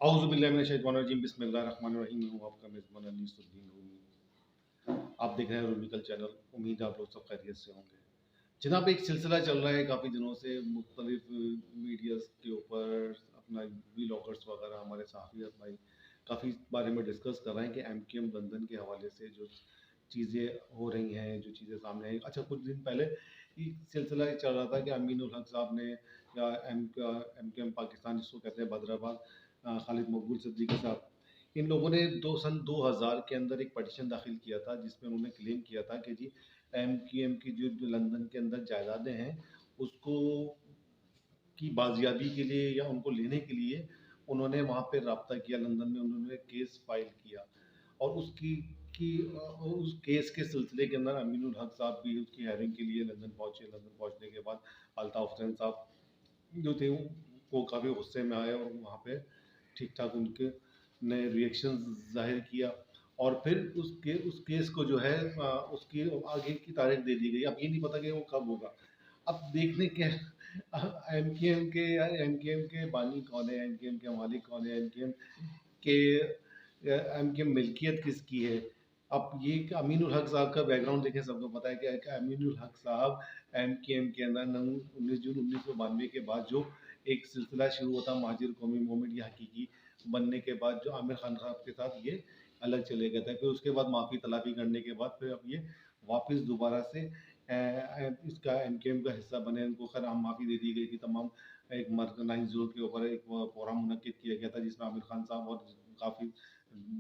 اعوذ باللہ من الشیطان الرجیم بسم اللہ الرحمن الرحیم میں ہوں آپ کا میزبان انیس الدین رومی. آپ دیکھ رہے ہیں رومیکل چینل. امید آپ لوگ سب خیریت سے ہوں گے. جناب ایک سلسلہ چل رہا ہے کافی دنوں سے مختلف میڈیاز کے اوپر. اپنا ویلاگرس وغیرہ ہمارے صحافی بھائی کافی بارے میں ڈسکس کر رہے ہیں کہ ایم کیو ایم لندن کے حوالے سے جو چیزیں ہو رہی ہیں, جو چیزیں سامنے آئی. اچھا, کچھ دن پہلے یہ سلسلہ چل رہا تھا کہ امین الحق صاحب نے یا ایم کیو ایم پاکستان جس کو کہتے ہیں بدرآباد, خالد مقبول صدیقی صاحب, ان لوگوں نے سن 2000 کے اندر ایک پٹیشن داخل کیا تھا جس میں انہوں نے کلیم کیا تھا کہ جی ایم کیو ایم کی جو لندن کے اندر جائیدادیں ہیں اس کو کی بازیابی کے لیے یا ان کو لینے کے لیے انہوں نے وہاں پہ رابطہ کیا. لندن میں انہوں نے کیس فائل کیا اور اس کیس کے سلسلے کے اندر امین الحق صاحب بھی اس کی ہیئرنگ کے لیے لندن پہنچے. لندن پہنچنے کے بعد الطاف حسین صاحب جو تھے وہ کافی غصے میں آئے اور وہاں پہ ٹھیک ٹھاک ان کے نے ریئیکشن ظاہر کیا اور پھر اس کیس کو جو ہے اس کی آگے کی تاریخ دے دی گئی. اب یہ نہیں پتا کہ وہ کب ہوگا. اب دیکھنے کے ایم کیو ایم کے بانی کون ہے, ایم کیو ایم کے مالک کون ہے, ایم کیو ایم ملکیت کس کی ہے. اب یہ کہ امین الحق صاحب کا بیک گراؤنڈ دیکھیں, سب کو پتا ہے کہ امین الحق صاحب ایم کیو ایم کے اندر 19 جون 1992 کے بعد جو ایک سلسلہ شروع ہوتا مہاجر قومی موومنٹ یا حقیقی بننے کے بعد جو عامر خان صاحب کے ساتھ یہ الگ چلے گئے تھے. پھر اس کے بعد معافی طلبی کرنے کے بعد پھر اب یہ واپس دوبارہ سے اس کا ایم کیو ایم کا حصہ بنے. ان کو خیر عام معافی دے دی گئی تھی. تمام ایک 9/0 کے اوپر ایک پروگرام منعقد کیا گیا تھا جس میں عامر خان صاحب اور کافی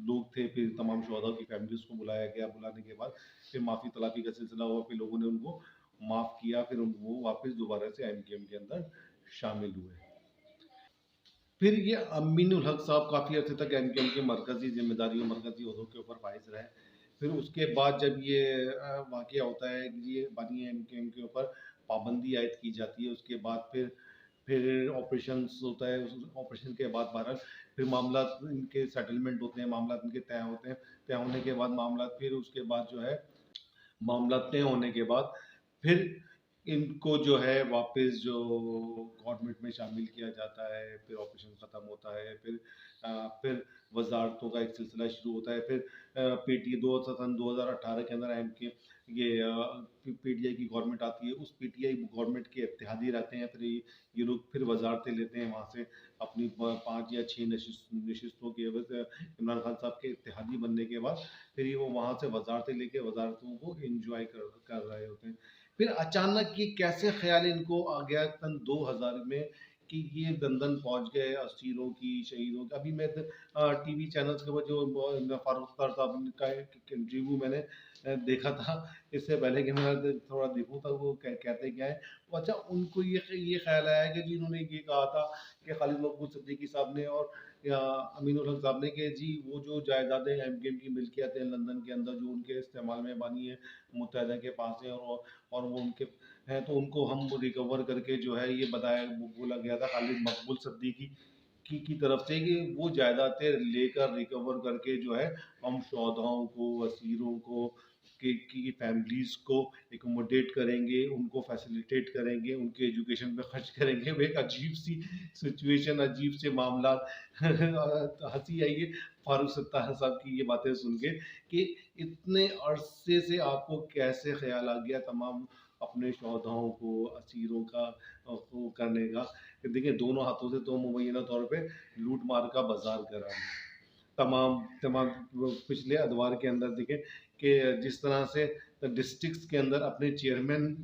لوگ تھے. پھر تمام شہداء کی فیملیز کو بلایا گیا. بلانے کے بعد پھر معافی طلبی کا سلسلہ ہوا. پھر لوگوں نے ان کو معاف کیا. پھر وہ واپس دوبارہ سے ایم کیو ایم کے اندر شامل ہوئے. پھر یہ امین الحق صاحب کافی عرصے تک ایم کیو ایم کے مرکزی ذمہ داریوں مرکزی عہدوں کے اوپر فائز رہے. پھر اس کے بعد جب یہ واقعہ ہوتا ہے کہ یہ بانی ایم کیو ایم کے اوپر پابندی عائد کی جاتی ہے, اس کے بعد پھر آپریشنس ہوتا ہے. آپریشن کے بعد بہرحال پھر معاملات ان کے سیٹلمنٹ ہوتے ہیں, معاملات ان کے طے ہوتے ہیں. طے ہونے کے بعد معاملات پھر اس کے بعد جو ہے معاملات طے ہونے کے بعد پھر ان کو جو ہے واپس جو گورنمنٹ میں شامل کیا جاتا ہے. پھر آپریشن ختم ہوتا ہے. پھر وزارتوں کا ایک سلسلہ شروع ہوتا ہے. پھر پی ٹی 2018 کے اندر یہ پی ٹی آئی کی گورنمنٹ آتی ہے. اس پی ٹی آئی گورنمنٹ کے اتحادی رہتے ہیں. پھر یہ لوگ پھر وزارتیں لیتے ہیں وہاں سے اپنی 5 یا 6 نشستوں کی عوض عمران خان صاحب کے اتحادی بننے کے بعد پھر وہ وہاں سے وزارتیں لے کے وزارتوں کو انجوائے کر رہے ہوتے ہیں. پھر اچانک یہ کیسے خیال ان کو آ گیا سن 2000 میں کہ یہ لندن پہنچ گئے اسیروں کی, شہیدوں کی. ابھی میں ٹی وی چینلز کے اوپر جو فاروق اختر صاحب کا انٹرویو میں نے دیکھا تھا اس سے پہلے کہ میں تھوڑا دیکھوں تھا وہ کہتے کیا ہے. اچھا, ان کو یہ خیال آیا کہ جی انہوں نے یہ کہا تھا کہ خالد مقبول صدیقی صاحب نے اور امین الحق صاحب نے کہ جی وہ جو جائیدادیں ایم کیو ایم کی ملکیت ہیں لندن کے اندر جو ان کے استعمال میں بانی ہے متحدہ کے پاس ہیں اور وہ ان کے ہیں تو ان کو ہم ریکور کر کے جو ہے یہ بولا گیا تھا خالد مقبول صدیقی کی طرف سے کہ وہ جائیدادیں لے کر ریکور کر کے جو ہے ہم شہداؤں کو, اسیروں کو کی فیملیز کو ایکوموڈیٹ کریں گے, ان کو فیسیلیٹیٹ کریں گے, ان کے ایجوکیشن پہ خرچ کریں گے. وہ ایک عجیب سی سچویشن, عجیب سے معاملات. ہنسی آئی ہے فاروق ستار صاحب کی یہ باتیں سن کے کہ اتنے عرصے سے آپ کو کیسے خیال آ گیا تمام اپنے شہداؤں کو, اسیروں کا کرنے کا. دیکھیں دونوں ہاتھوں سے تو مبینہ طور پہ لوٹ مار کا بازار کرا تمام پچھلے ادوار کے اندر. دیکھیں کہ جس طرح سے ڈسٹرکٹس کے اندر اپنے چیئرمین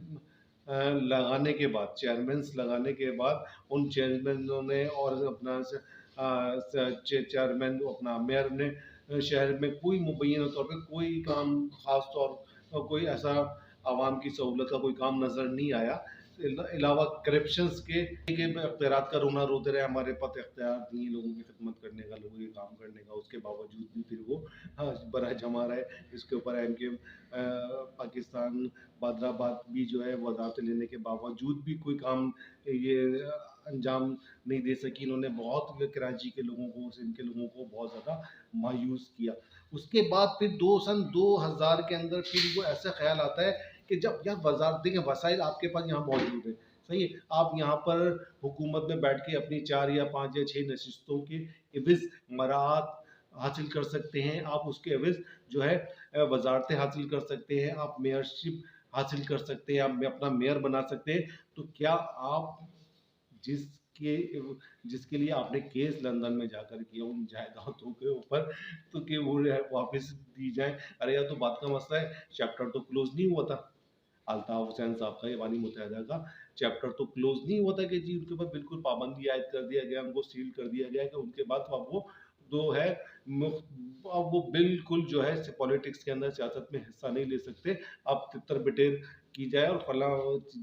لگانے کے بعد ان چیئرمینوں نے اور اپنا چیئرمین اپنا میئر نے شہر میں کوئی مبینہ طور پہ کوئی کام خاص طور کوئی ایسا عوام کی سہولت کا کوئی کام نظر نہیں آیا علاوہ کرپشنز کے اختیارات کا رونا روتے رہے. ہمارے پاس اختیار نہیں ہے لوگوں کی خدمت کرنے کا, لوگوں کے کام کرنے کا. اس کے باوجود بھی پھر وہ برہ جما رہے. اس کے اوپر ایم کیو ایم پاکستان بدرآباد بھی جو ہے وزارت لینے کے باوجود بھی کوئی کام یہ انجام نہیں دے سکی. انہوں نے بہت کراچی کے لوگوں کو, سندھ کے لوگوں کو بہت زیادہ مایوس کیا. اس کے بعد پھر سن 2000 کے اندر پھر وہ ایسا خیال آتا ہے کہ جب یار وزارت دیکھیں وسائل آپ کے پاس یہاں موجود ہیں, सही है। आप यहाँ पर हुकूमत में बैठ के अपनी 4 या 5 या 6 नशिस्तों के इवज़ मराआत हासिल कर सकते हैं। आप उसके एवज़ जो है वज़ारतें हासिल कर सकते हैं, आप मेयरशिप हासिल कर सकते हैं, आप अपना मेयर बना सकते हैं। तो क्या आप जिसके जिसके लिए आपने केस लंदन में जाकर किया उन जायदादों के ऊपर, तो कि वो वापस दी जाए? अरे यार, तो बात का मसला है, चैप्टर तो क्लोज नहीं हुआ था। अल्ताफ हुसैन साहब का, ईवानी मुत्तहिदा का चैप्टर तो क्लोज नहीं हुआ था कि जी उनके ऊपर बिल्कुल पाबंदी आयद कर दिया गया, उनको सील कर दिया गया कि उनके बाद तो अब वो जो है अब वो बिल्कुल जो है पॉलिटिक्स के अंदर सियासत में हिस्सा नहीं ले सकते। अब तितर बिटेर की जाए और फला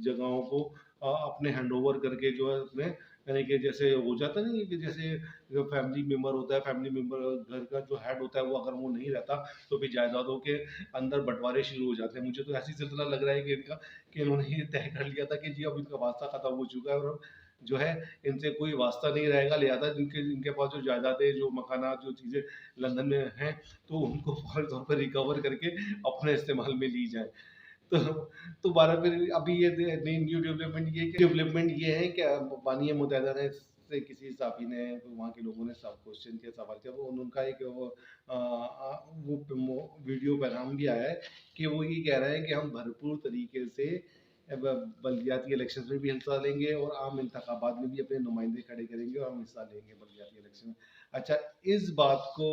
जगहों को अपने हैंड ओवर करके जो है अपने, यानी कि जैसे हो जाता नहीं है कि जैसे जो फैमिली मेंबर होता है, फैमिली मेंबर घर का जो हेड होता है, वो अगर वो नहीं रहता तो फिर जायदादों के अंदर बंटवारे शुरू हो जाते हैं। मुझे तो ऐसी सिलसिला लग रहा है कि इनका, कि इन्होंने ये तय कर लिया था कि जी अब इनका वास्ता खत्म हो चुका है और अब जो है इनसे कोई वास्ता नहीं रहेगा, लिहाजा जिनके इनके पास जो जायदादें, जो मकानात, जो चीज़ें लंदन में हैं, तो उनको फौरी तौर पर रिकवर करके अपने इस्तेमाल में ली जाए। तो बारह फिर अभी ये नई न्यू डेवलपमेंट ये है कि बानी मुतहदा ने से किसी साथी ने, वहाँ के लोगों ने सब क्वेश्चन के सवाल किया, वो उनका एक वो वीडियो पैगाम भी आया है कि वो ये कह रहे हैं कि हम भरपूर तरीके से बल्दियाती इलेक्शन में भी हिस्सा लेंगे और आम इंतखाबात में भी अपने नुमाइंदे खड़े करेंगे और हम हिस्सा लेंगे बल्दियाती इलेक्शन में। अच्छा, इस बात को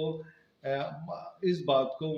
इस बात को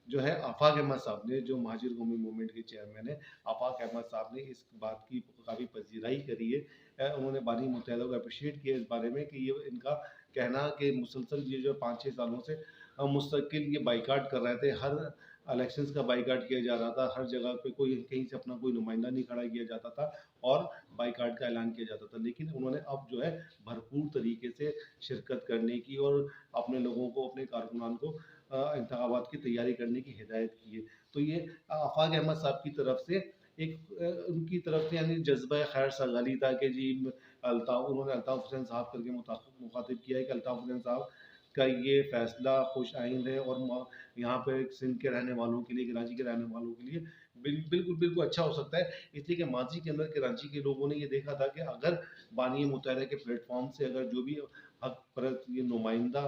जो है आफाक अहमद साहब ने, जो महाजिर कौमी मूवमेंट के चेयरमैन है, आफाक अहमद साहब ने इस बात की काफ़ी पजीराई करी है। उन्होंने बानी मुत्तहिदा को अप्रिशिएट किया इस बारे में कि ये इनका कहना कि मुसलसल ये जो 5-6 सालों से मुस्तकिल ये बाइकाट कर रहे थे, हर इलेक्शंस का बाइकाट किया जा रहा था, हर जगह पे कोई कहीं से अपना कोई नुमाइंदा नहीं खड़ा किया जाता था और बाइकाट का ऐलान किया जाता था। लेकिन उन्होंने अब जो है भरपूर तरीके से शिरकत करने की और अपने लोगों को, अपने कारकुनान को इंतखाबात की तैयारी करने की हिदायत की है। तो ये आफाक अहमद साहब की तरफ से एक उनकी तरफ से यानी जज्बा खैर सगाली था कि जी उन्होंने अल्ताफ़ हुसैन साहब करके मुखातिब किया है कि अल्ताफ़ हुसैन साहब का ये फैसला खुश आइंद है और यहाँ पे सिंध के रहने वालों के लिए, कराची के रहने वालों के लिए बिल्कुल बिल्कुल अच्छा हो सकता है। इसलिए कि माजी के अंदर कराची के लोगों ने ये देखा था कि अगर बानी मुत्तहिदा के प्लेटफॉर्म से अगर जो भी हक परत ये नुमाइंदा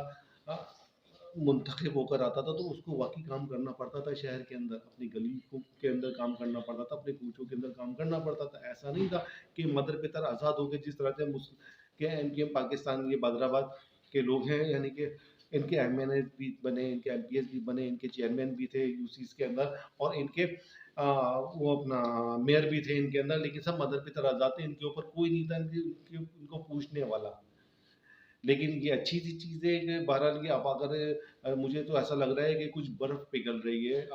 मुंतखब होकर आता था, तो उसको वाकई काम करना पड़ता था शहर के अंदर, अपनी गली के अंदर काम करना पड़ता था, अपने कूचों के अंदर काम करना पड़ता था। ऐसा नहीं था कि मदर पितर आज़ाद हो गए, जिस तरह से के एमकेएम पाकिस्तान, ये बदराबाद के लोग हैं, यानी कि इनके एमएनए भी बने, इनके एमपीएस भी बने, इनके चेयरमैन भी थे यूसीस के अंदर और इनके वो अपना मेयर भी थे इनके अंदर, लेकिन सब मदर पितर आज़ाद थे, इनके ऊपर कोई नहीं था इनको पूछने वाला। लेकिन ये अच्छी सी चीज़ है कि बहरहाल ये अब अगर मुझे तो ऐसा लग रहा है कि कुछ बर्फ़ पिघल रही है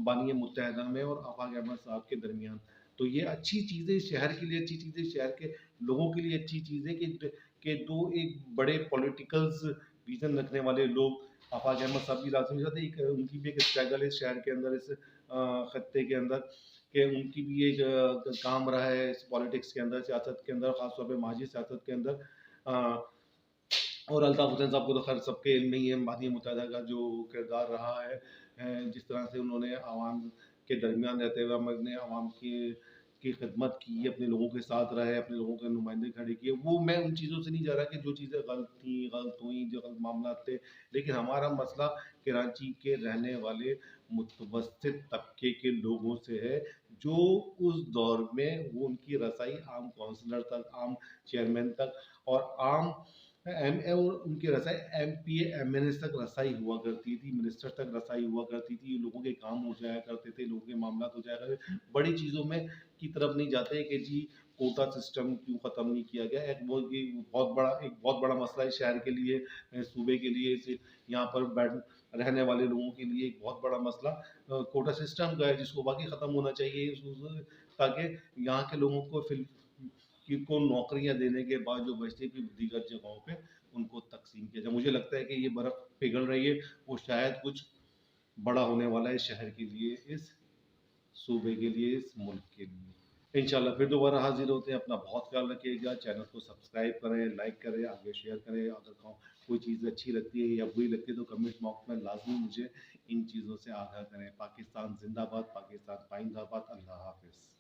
बानी मुत्तहिदा में और आफाक अहमद साहब के दरमियान। तो ये अच्छी चीज़ें, शहर के लिए अच्छी चीज़ें, शहर के लोगों के लिए अच्छी चीज़ है कि दो एक बड़े पॉलिटिकल्स विज़न रखने वाले लोग, आफाक अहमद साहब की राजनीति के साथ एक उनकी भी एक स्ट्रगल है शहर के अंदर, इस खत्ते के अंदर, कि उनकी भी एक काम रहा है इस पॉलिटिक्स के अंदर, सियासत के अंदर, ख़ास तौर पे माजी सियासत के अंदर। और अल्ताफ़ हुसैन साहब को तो खैर सबके इल्म में ही है, बानी मुत्तहिदा का जो किरदार रहा है, जिस तरह से उन्होंने आवाम के दरमियान रहते हुए अपने आवाम की खिदमत की, अपने लोगों के साथ रहे, अपने लोगों के नुमाइंदे खड़े किए। वो मैं उन चीज़ों से नहीं जा रहा कि जो चीज़ें गलत हुई, जो गलत मामला थे, लेकिन हमारा मसला कराची के रहने वाले मुतवस्सित तबके के लोगों से है, जो उस दौर में वो उनकी रसाई आम काउंसलर तक, आम चेयरमैन तक और आम और उनकी रसाई एमपीए एमएनएस तक रसाई हुआ करती थी, मिनिस्टर तक रसाई हुआ करती थी, लोगों के काम हो जाया करते थे, लोगों के मामला हो जाया करते थे। बड़ी चीज़ों में की तरफ नहीं जाते कि जी कोटा सिस्टम क्यों ख़त्म नहीं किया गया। एक बहुत बड़ा मसला है शहर के लिए, सूबे के लिए, यहाँ पर रहने वाले लोगों के लिए एक बहुत बड़ा मसला कोटा सिस्टम का है, जिसको बाकी ख़त्म होना चाहिए, ताकि यहाँ के लोगों को को नौकरियां देने के बाद जो बचती थी दीगर जगहों पे उनको तकसीम किया जाए। मुझे लगता है कि ये बर्फ पिघल रही है, वो शायद कुछ बड़ा होने वाला है शहर के लिए, इस सूबे के लिए, इस मुल्क के लिए। इंशाल्लाह फिर दोबारा हाजिर होते हैं। अपना बहुत ख्याल रखिएगा, चैनल को सब्सक्राइब करें, लाइक करें, आगे शेयर करें। अगर कोई चीज़ अच्छी लगती है या बुरी लगती है तो कमेंट बॉक्स में लाजमी मुझे इन चीज़ों से आगाह करें। पाकिस्तान जिंदाबाद, पाकिस्तान पाइंदाबाद। अल्लाह हाफिज़।